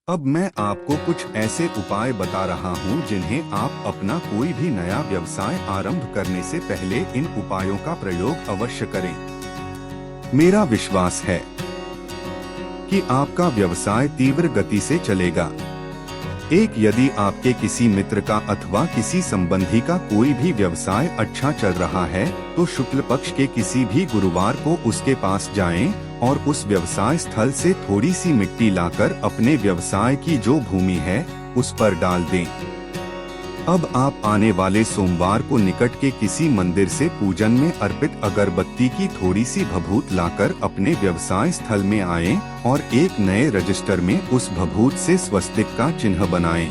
अब मैं आपको कुछ ऐसे उपाय बता रहा हूँ जिन्हें आप अपना कोई भी नया व्यवसाय आरंभ करने से पहले इन उपायों का प्रयोग अवश्य करें। मेरा विश्वास है कि आपका व्यवसाय तीव्र गति से चलेगा। यदि आपके किसी मित्र का अथवा किसी संबंधी का कोई भी व्यवसाय अच्छा चल रहा है तो शुक्ल पक्ष के किसी भी गुरुवार को उसके पास जाएं और उस व्यवसाय स्थल से थोड़ी सी मिट्टी लाकर अपने व्यवसाय की जो भूमि है उस पर डाल दें। अब आप आने वाले सोमवार को निकट के किसी मंदिर से पूजन में अर्पित अगरबत्ती की थोड़ी सी भभूत लाकर अपने व्यवसाय स्थल में आएं और एक नए रजिस्टर में उस भभूत से स्वस्तिक का चिन्ह बनाएं।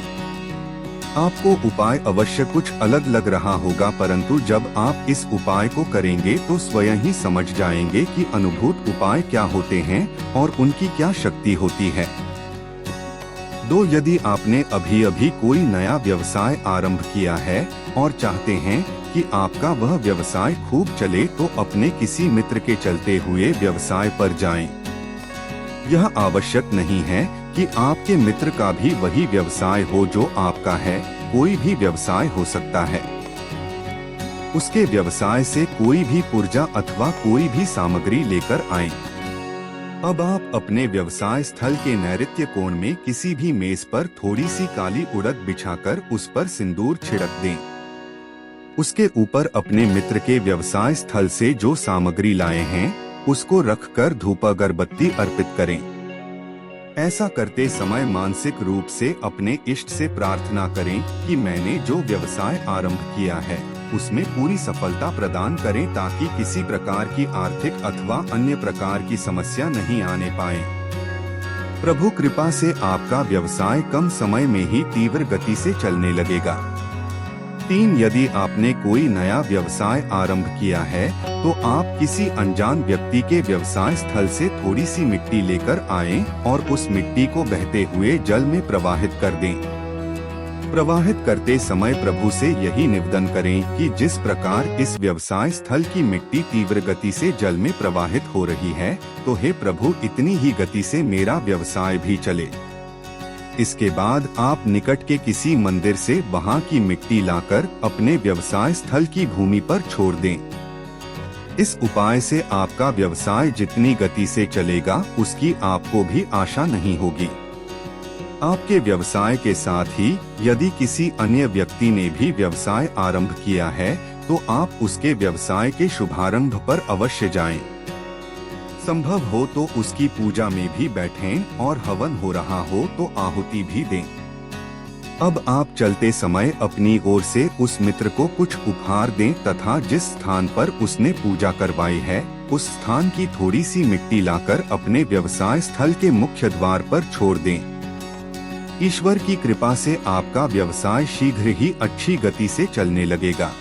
आपको उपाय अवश्य कुछ अलग लग रहा होगा, परंतु जब आप इस उपाय को करेंगे तो स्वयं ही समझ जाएंगे कि अनुभूत उपाय क्या होते हैं और उनकी क्या शक्ति होती है। यदि आपने अभी कोई नया व्यवसाय आरंभ किया है और चाहते हैं कि आपका वह व्यवसाय खूब चले तो अपने किसी मित्र के चलते हुए व्यवसाय पर जाएं। यह आवश्यक नहीं है कि आपके मित्र का भी वही व्यवसाय हो जो आपका है, कोई भी व्यवसाय हो सकता है। उसके व्यवसाय से कोई भी पुर्जा अथवा कोई भी सामग्री लेकर आएं। अब आप अपने व्यवसाय स्थल के नैऋत्य कोण में किसी भी मेज पर थोड़ी सी काली उड़द बिछाकर उस पर सिंदूर छिड़क दें। उसके ऊपर अपने मित्र के व्यवसाय स्थल से जो सामग्री लाए हैं उसको रखकर धूप अगरबत्ती अर्पित करें। ऐसा करते समय मानसिक रूप से अपने इष्ट से प्रार्थना करें कि मैंने जो व्यवसाय आरंभ किया है उसमें पूरी सफलता प्रदान करें ताकि किसी प्रकार की आर्थिक अथवा अन्य प्रकार की समस्या नहीं आने पाए। प्रभु कृपा से आपका व्यवसाय कम समय में ही तीव्र गति से चलने लगेगा। 3 यदि आपने कोई नया व्यवसाय आरंभ किया है तो आप किसी अनजान व्यक्ति के व्यवसाय स्थल से थोड़ी सी मिट्टी लेकर आएं और उस मिट्टी को बहते हुए जल में प्रवाहित कर दें। प्रवाहित करते समय प्रभु से यही निवेदन करें कि जिस प्रकार इस व्यवसाय स्थल की मिट्टी तीव्र गति से जल में प्रवाहित हो रही है तो हे प्रभु इतनी ही गति से मेरा व्यवसाय भी चले। इसके बाद आप निकट के किसी मंदिर से वहां की मिट्टी लाकर अपने व्यवसाय स्थल की भूमि पर छोड़ दें। इस उपाय से आपका व्यवसाय जितनी गति से चलेगा उसकी आपको भी आशा नहीं होगी। आपके व्यवसाय के साथ ही यदि किसी अन्य व्यक्ति ने भी व्यवसाय आरंभ किया है तो आप उसके व्यवसाय के शुभारंभ पर अवश्य जाएं। संभव हो तो उसकी पूजा में भी बैठें और हवन हो रहा हो तो आहुति भी दें। अब आप चलते समय अपनी ओर से उस मित्र को कुछ उपहार दें तथा जिस स्थान पर उसने पूजा करवाई है उस स्थान की थोड़ी सी मिट्टी लाकर अपने व्यवसाय स्थल के मुख्य द्वार पर छोड़ दें। ईश्वर की कृपा से आपका व्यवसाय शीघ्र ही अच्छी गति से चलने लगेगा।